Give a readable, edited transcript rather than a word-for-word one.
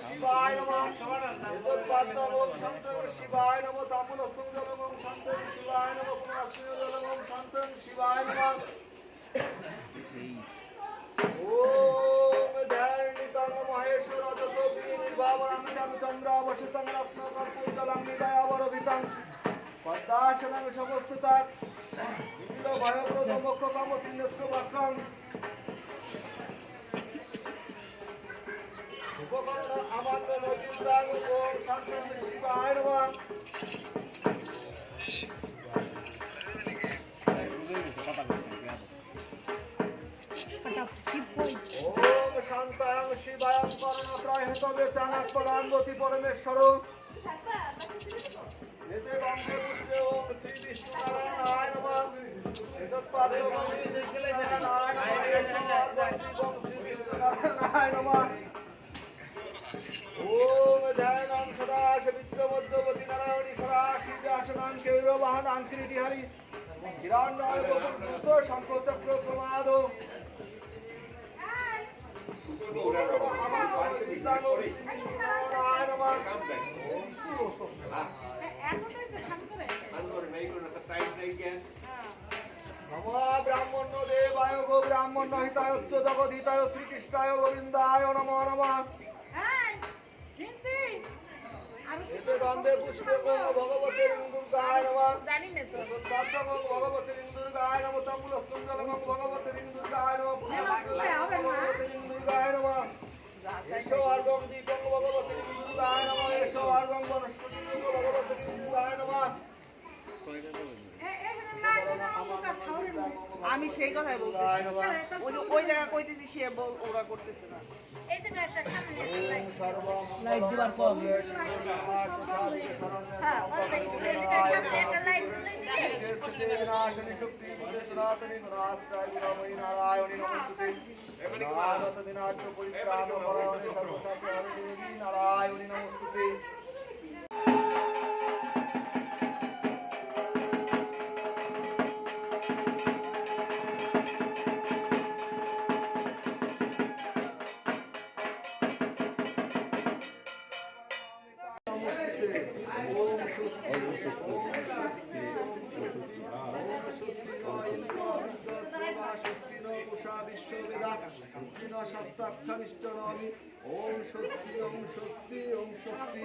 শিবায় নমঃ এতৎপাদ্যম ওম শান্তং শিবায় নমঃ তাম্বুলস্থং জলম ওম শান্তং শিবায় নমঃ পুনঃস্মিন জলম ওম শান্তং শিবায় নমঃ ওম ধ্যানিতং মহেশ্বর যত নির্ভাবনং চন্দ্রাবশিতং রত্নকর্পূরজলং নিদয়াবরভিতং পদ্মাসনং সমস্ততাৎ ইন্দ্র ভয়প্রদ মোক্ষকাম তিন্নত্র বক্রং উপকরণ আমান্য নদীন্দ্রাং ওম শান্তং শিবায় নমঃ ওম শান্তাং শিবায়ং করণত্রয় হেতবে চাণক্যদানবতী পরমেশ্বর এতে গঙ্গে পুষ্পে ওম শ্রী বিষ্ণু নারায়ণায় নমঃ এতৎপাদ্যম ওম শ্রী বিষ্ণু নারায়ণায় নমঃ ওম শ্রী বিষ্ণু নারায়ণায় নমঃ ওম ধ্যানং সদা সবিত্রমধ্যবতী নারায়ণী সরাশি ব্যাসনাং কেরবাহনাং শ্রীহরি হিরণ্যয় বপুর্দূত শঙ্খচক্র প্রমাদ ব্রাহ্মণ্য দেবায় গো ব্রাহ্মণ্য হিতায় জগদ্ধিতায় শ্রীকৃষ্ণায় গোবিন্দায় নমো নমঃ এতে গন্ধে পুষ্পে ভগবতী দুর্গায় নমঃ ভগবতী দুর্গায় নমঃ তাম্বুলস্থং জলম ভগবতী দুর্গায় নমঃ ভগবতী দুর্গায় নমঃ এসো অর্ঘং দীপং ভগবতী দুর্গায় নমঃ এসো অর্ঘং বনস্পতি ভগবতী দুর্গায় নমঃ আমি সেই কথাই বলতেছি ওই জায়গা কইতেছি সে ওরা করতেছে না লাইট দিবার কম নারায়ণী নমস্তুতে ওম স্বস্তি ওম স্বস্তি ওম স্বস্তি।